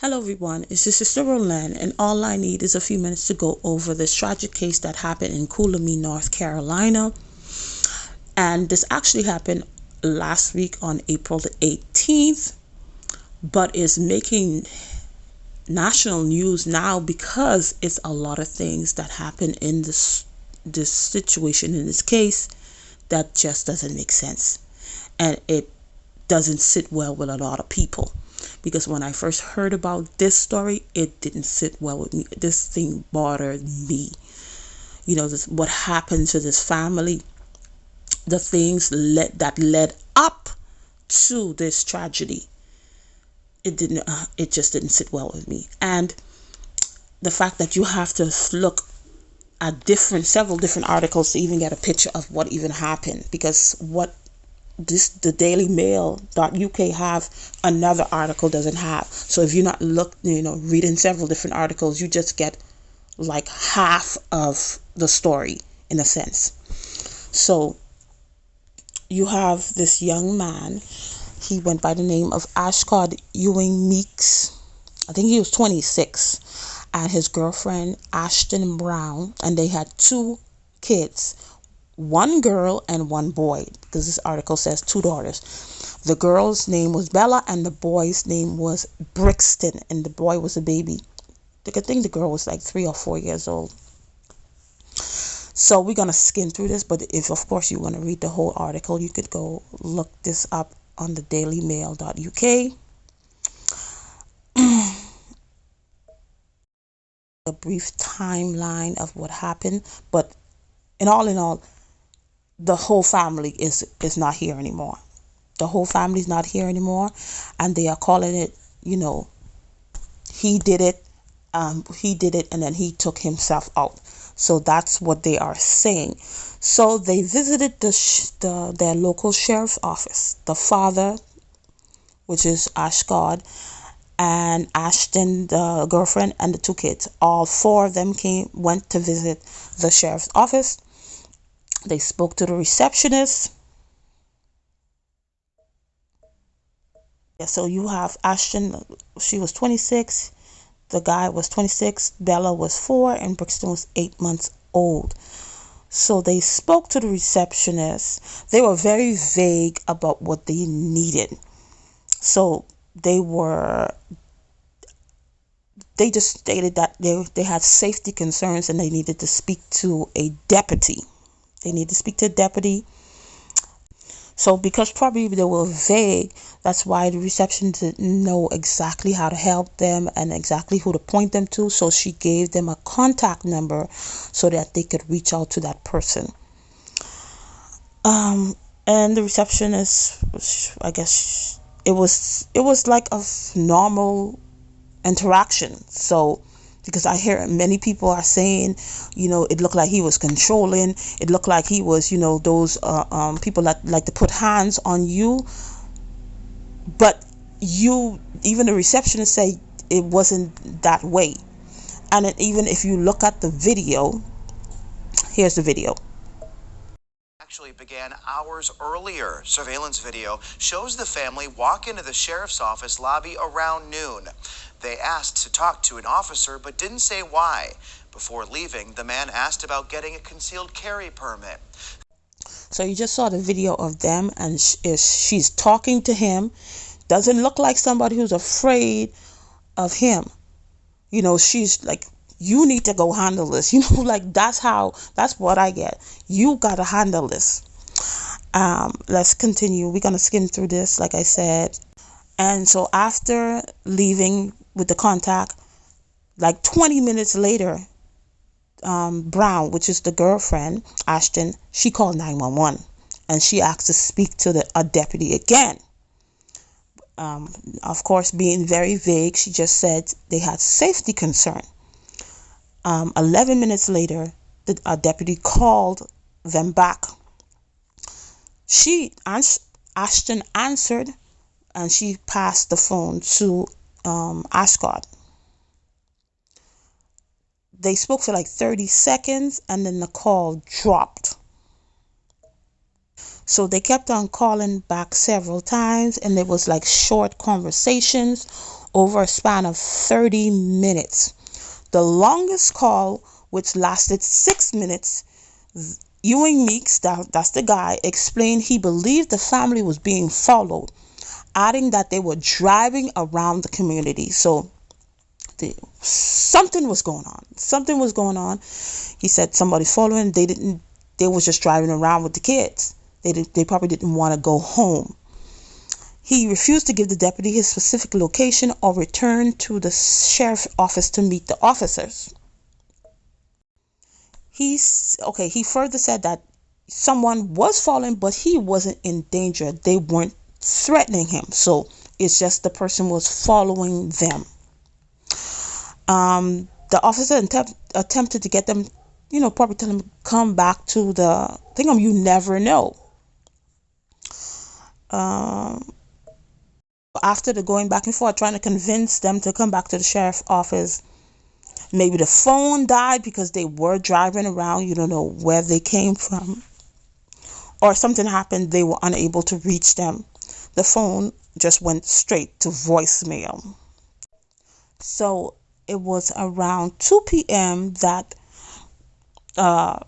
Hello everyone, it's your sister Roland, and all I need is a few minutes to go over this tragic case that happened in Coolamy, North Carolina. And this actually happened last week on April the 18th, but is making national news now because it's a lot of things that happen in this situation, in this case, that just doesn't make sense. And it doesn't sit well with a lot of people. Because when I first heard about this story, it didn't sit well with me. This thing bothered me. What happened to this family, the things that led up to this tragedy. It just didn't sit well with me. And the fact that you have to look at several different articles to even get a picture of what even happened, because the Daily Mail.uk have another article doesn't have. So if you're not reading several different articles, you just get like half of the story in a sense. So you have this young man. He went by the name of Aschod Ewing Meeks. I think he was 26, and his girlfriend Ashton Brown, and they had two kids. One girl and one boy, because this article says two daughters. The girl's name was Bella and the boy's name was Brixton, and the boy was a baby. I think the girl was like 3 or 4 years old. So we're going to skim through this, but if of course you want to read the whole article, you could go look this up on the dailymail.uk. A brief timeline of what happened, but in all, the whole family is not here anymore. The whole family's not here anymore, and they are calling it, he did it, and then he took himself out. So that's what they are saying. So they visited their local sheriff's office. The father, which is Aschod, and Ashton, the girlfriend, and the two kids. All four of them went to visit the sheriff's office. They spoke to the receptionist. Yeah, so you have Ashton, she was 26, the guy was 26, Bella was 4, and Brixton was 8 months old. So they spoke to the receptionist. They were very vague about what they needed. So they just stated that they had safety concerns and they needed to speak to a deputy. So because probably they were vague, that's why the reception didn't know exactly how to help them and exactly who to point them to. So she gave them a contact number so that they could reach out to that person. And the receptionist, I guess it was like a normal interaction. So because I hear many people are saying, it looked like he was controlling. It looked like he was, those people that like to put hands on you. But even the receptionist say it wasn't that way. And then even if you look at the video, here's the video. Actually began hours earlier. Surveillance video shows the family walk into the sheriff's office lobby around noon. They asked to talk to an officer but didn't say why. Before leaving, the man asked about getting a concealed carry permit. So you just saw the video of them, and she's talking to him. Doesn't look like somebody who's afraid of him. She's like, you need to go handle this. That's what I get. You got to handle this. Let's continue. We're going to skim through this, like I said. And so after leaving with the contact, like 20 minutes later, Brown, which is the girlfriend, Ashton, she called 911 and she asked to speak to a deputy again. Of course, being very vague, she just said they had safety concern. 11 minutes later, a deputy called them back. Ashton answered, and she passed the phone to Aschod. They spoke for like 30 seconds, and then the call dropped. So they kept on calling back several times, and there was like short conversations over a span of 30 minutes. The longest call, which lasted 6 minutes, Ewing Meeks, that's the guy, explained he believed the family was being followed, adding that they were driving around the community. So something was going on. Something was going on. He said somebody following. They was just driving around with the kids. They probably didn't want to go home. He refused to give the deputy his specific location or return to the sheriff's office to meet the officers. He further said that someone was following, but he wasn't in danger. They weren't threatening him. So it's just the person was following them. The officer attempted to get them, probably tell them come back to the thing. You never know. After the going back and forth, trying to convince them to come back to the sheriff's office, maybe the phone died because they were driving around. You don't know where they came from, or something happened. They were unable to reach them. The phone just went straight to voicemail. So it was around 2 p.m. that a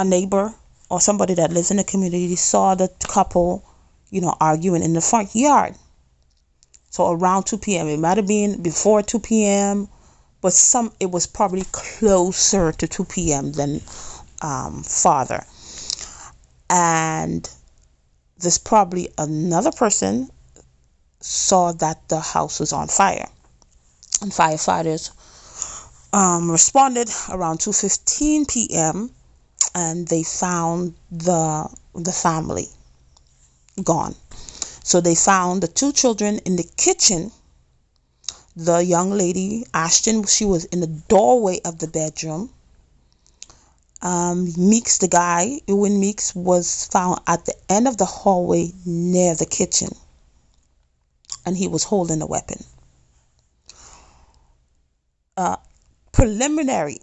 neighbor or somebody that lives in the community saw the couple, arguing in the front yard. So around 2 p.m. It might have been before 2 p.m., but it was probably closer to 2 p.m. than farther. And there's probably another person saw that the house was on fire. And firefighters responded around 2:15 p.m. and they found the family gone. So they found the two children in the kitchen. The young lady, Ashton, she was in the doorway of the bedroom. Meeks, the guy, Ewing Meeks, was found at the end of the hallway near the kitchen. And he was holding a weapon. Preliminary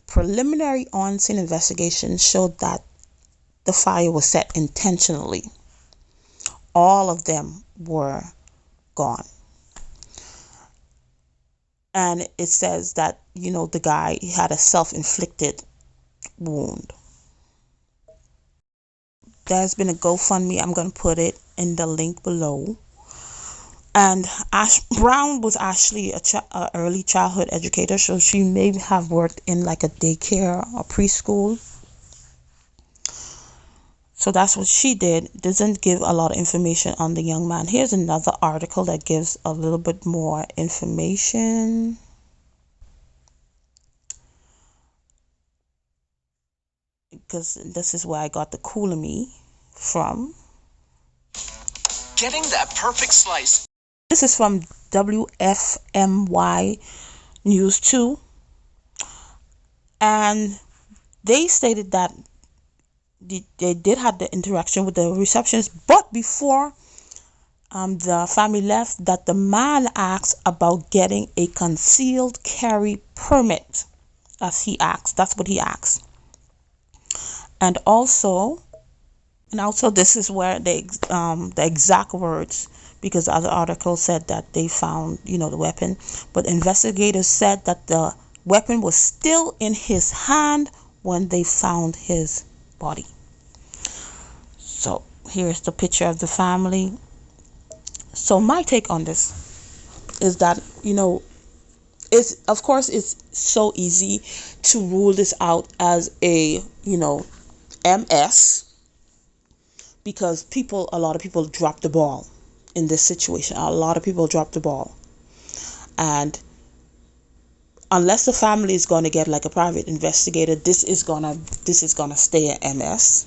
on-scene investigation showed that the fire was set intentionally. All of them were gone. And it says that, the guy had a self-inflicted wound. There's been a GoFundMe. I'm going to put it in the link below. And Brown was actually a early childhood educator, so she may have worked in like a daycare or preschool. So that's what she did. Doesn't give a lot of information on the young man. Here's another article that gives a little bit more information. Because this is where I got the Coolamy from. Getting that perfect slice. This is from WFMY News 2. And they stated that they did have the interaction with the receptionist, but before the family left, that the man asked about getting a concealed carry permit, as he asked. That's what he asked. And also this is where the exact words, because other articles said that they found, the weapon, but investigators said that the weapon was still in his hand when they found his body. So here's the picture of the family. So my take on this is that, it's so easy to rule this out as a, MS, because a lot of people dropped the ball in this situation. A lot of people dropped the ball. And unless the family is going to get like a private investigator, this is gonna stay an MS.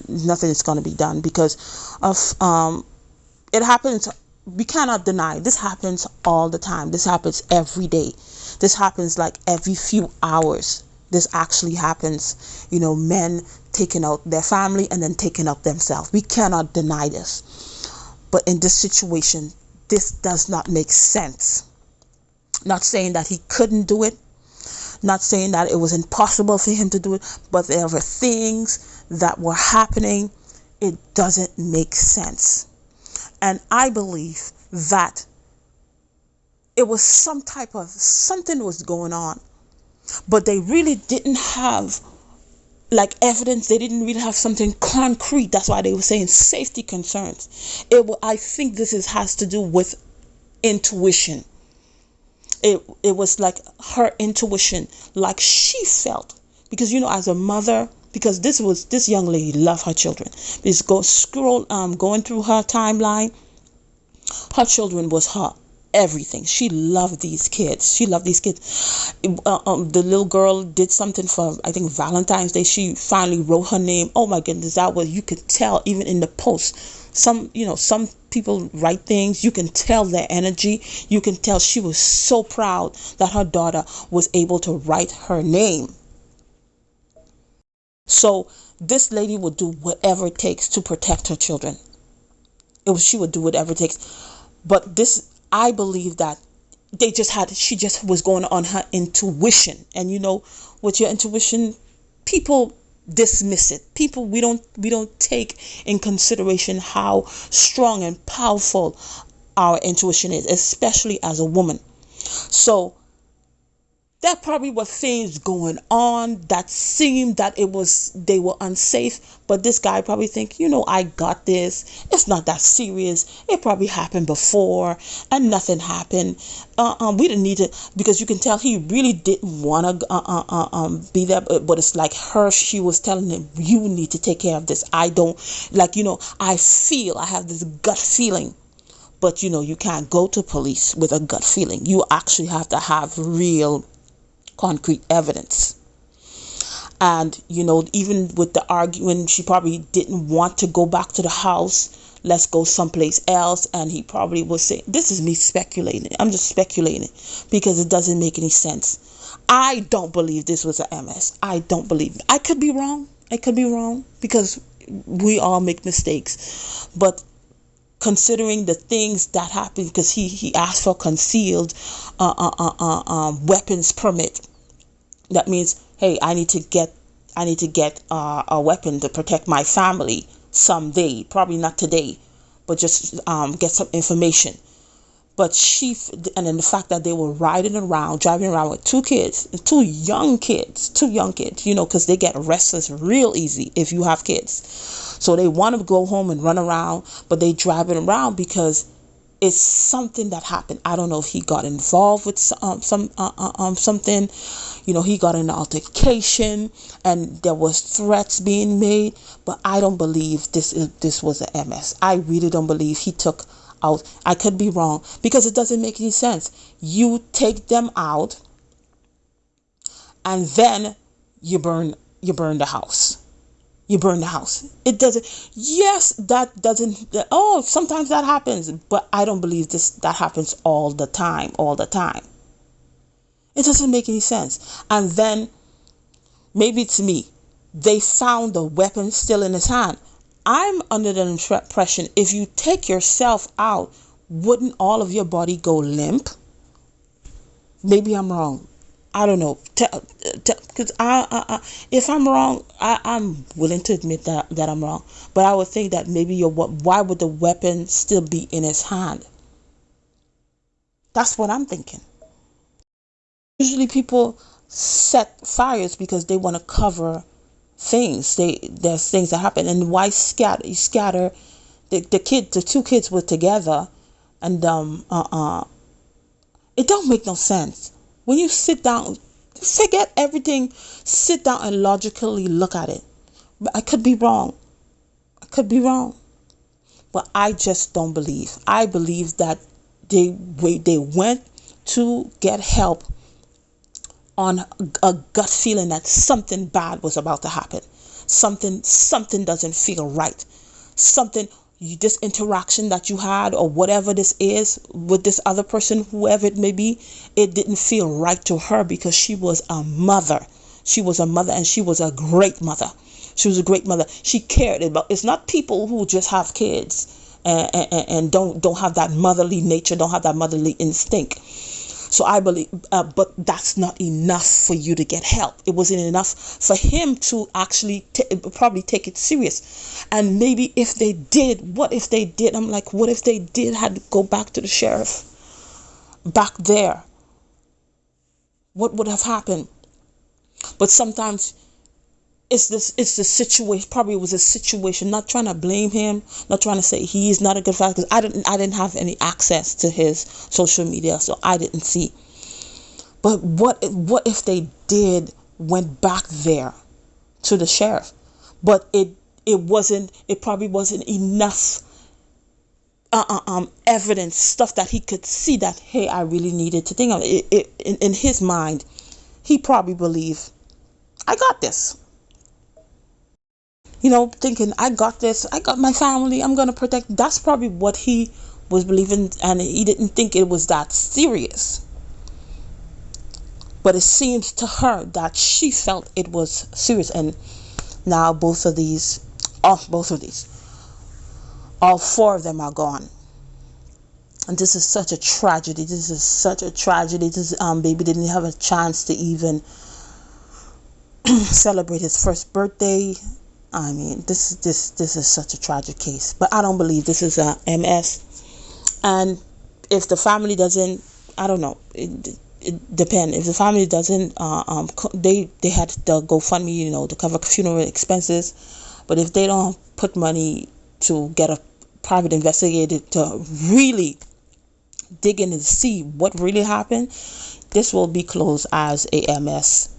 Nothing is going to be done because of it happens. We cannot deny this happens all the time. This happens every day. This happens like every few hours. This actually happens. Men taking out their family and then taking out themselves. We cannot deny this. But in this situation, this does not make sense. Not saying that he couldn't do it. Not saying that it was impossible for him to do it. But there were things that were happening. It doesn't make sense. And I believe that it was something was going on, but they really didn't have like evidence. They didn't really have something concrete. That's why they were saying safety concerns. I think has to do with intuition. It was like her intuition, like she felt, because as a mother, because this young lady loved her children. Just going through her timeline. Her children was her everything. She loved these kids. The little girl did something for, I think, Valentine's Day. She finally wrote her name. Oh my goodness, that was, you could tell even in the post. Some people write things. You can tell their energy. You can tell she was so proud that her daughter was able to write her name. So this lady would do whatever it takes to protect her children. She would do whatever it takes. But I believe that she just was going on her intuition. And with your intuition, people dismiss it. We don't take in consideration how strong and powerful our intuition is, especially as a woman. So there probably were things going on that seemed that they were unsafe, but this guy probably think, I got this. It's not that serious. It probably happened before and nothing happened. We didn't need it, because you can tell he really didn't want to be there, but it's like she was telling him, you need to take care of this. I don't I have this gut feeling. But you can't go to police with a gut feeling. You actually have to have real concrete evidence. And even with the argument, she probably didn't want to go back to the house. Let's go someplace else. And he probably was saying, this is me speculating. I'm just speculating because it doesn't make any sense. I don't believe this was a MS. I don't believe it. I could be wrong because we all make mistakes. But considering the things that happened, because he asked for concealed weapons permit. That means, hey, I need to get a weapon to protect my family someday. Probably not today, but just get some information. But and then the fact that they were driving around with two young kids, because they get restless real easy if you have kids. So they want to go home and run around, but they driving around because it's something that happened. I don't know if he got involved with something. He got an altercation and there was threats being made. But I don't believe this was a MS. I really don't believe he took out. I could be wrong, because it doesn't make any sense. You take them out and then you burn the house. You burn the house. It doesn't. Yes, that doesn't. Oh, sometimes that happens, but I don't believe that happens all the time. It doesn't make any sense. And then maybe it's me. They found the weapon still in his hand. I'm under the impression, if you take yourself out, wouldn't all of your body go limp? Maybe I'm wrong. I don't know. Because if I'm wrong, I'm willing to admit that I'm wrong. But I would think that maybe why would the weapon still be in his hand? That's what I'm thinking. Usually people set fires because they want to cover things. There's things that happen, and why scatter? You scatter. The two kids were together, and it don't make no sense. When you sit down, forget everything. Sit down and logically look at it. But I could be wrong. But I just don't believe. I believe that they went to get help on a gut feeling that something bad was about to happen. Something doesn't feel right. This interaction that you had, or whatever this is with this other person, whoever it may be, it didn't feel right to her, because she was a mother. And she was a great mother. She cared about. It's not people who just have kids and don't have that motherly nature, don't have that motherly instinct. So I believe, but that's not enough for you to get help. It wasn't enough for him to actually probably take it serious. And maybe if they did, I'm like, what if they did had to go back to the sheriff? back there, what would have happened? But sometimes it's the situation. Probably it was a situation. Not trying to blame him, not trying to say he is not a good father, because I didn't have any access to his social media, so I didn't see. But what if they did went back there to the sheriff, but it probably wasn't enough evidence, stuff that he could see that, hey, I really needed to think of it. In his mind, he probably believed, I got this. Thinking, I got this, I got my family, I'm gonna protect. That's probably what he was believing, and he didn't think it was that serious. But it seems to her that she felt it was serious, and now both of these, all four of them are gone. And this is such a tragedy. This baby didn't have a chance to even celebrate his first birthday. I mean, this is such a tragic case. But I don't believe this is a MS. And if the family doesn't, I don't know. It depends. If the family doesn't, they had the GoFundMe, to cover funeral expenses. But if they don't put money to get a private investigator to really dig in and see what really happened, this will be closed as a MS,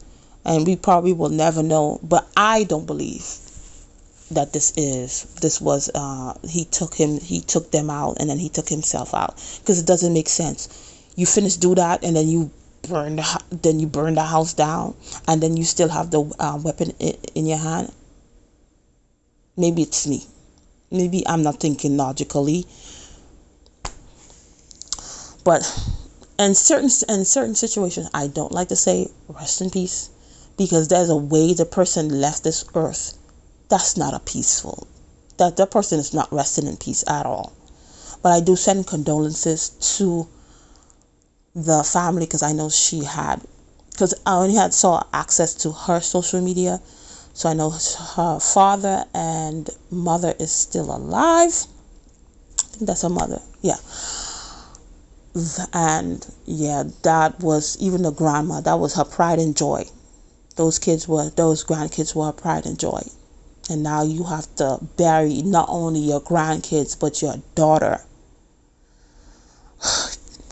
and we probably will never know. But I don't believe that this was he took them out and then he took himself out, because it doesn't make sense. You do that, and then you burn the house down, and then you still have the weapon in your hand. Maybe it's me. Maybe I'm not thinking logically. But in certain situations, I don't like to say rest in peace, because there's a way the person left this earth. That's not a peaceful. That person is not resting in peace at all. But I do send condolences to the family, because I know because I only saw access to her social media, so I know her father and mother is still alive. I think that's her mother. Yeah. And yeah, that was, even the grandma, that was her pride and joy. Those grandkids were her pride and joy. And now you have to bury not only your grandkids, but your daughter.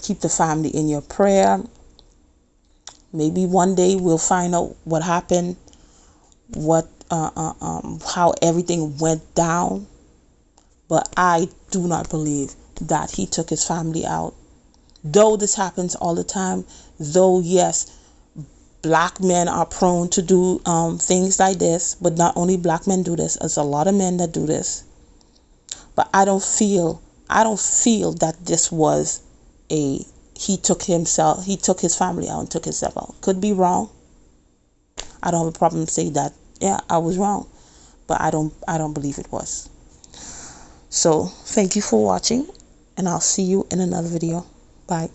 Keep the family in your prayer. Maybe one day we'll find out what happened, how everything went down. But I do not believe that he took his family out. Though this happens all the time, though yes, black men are prone to do things like this, but not only black men do this, there's a lot of men that do this. But I don't feel that this was he took his family out and took himself out. Could be wrong. I don't have a problem saying that, yeah, I was wrong, but I don't believe it was. So thank you for watching, and I'll see you in another video. Bye.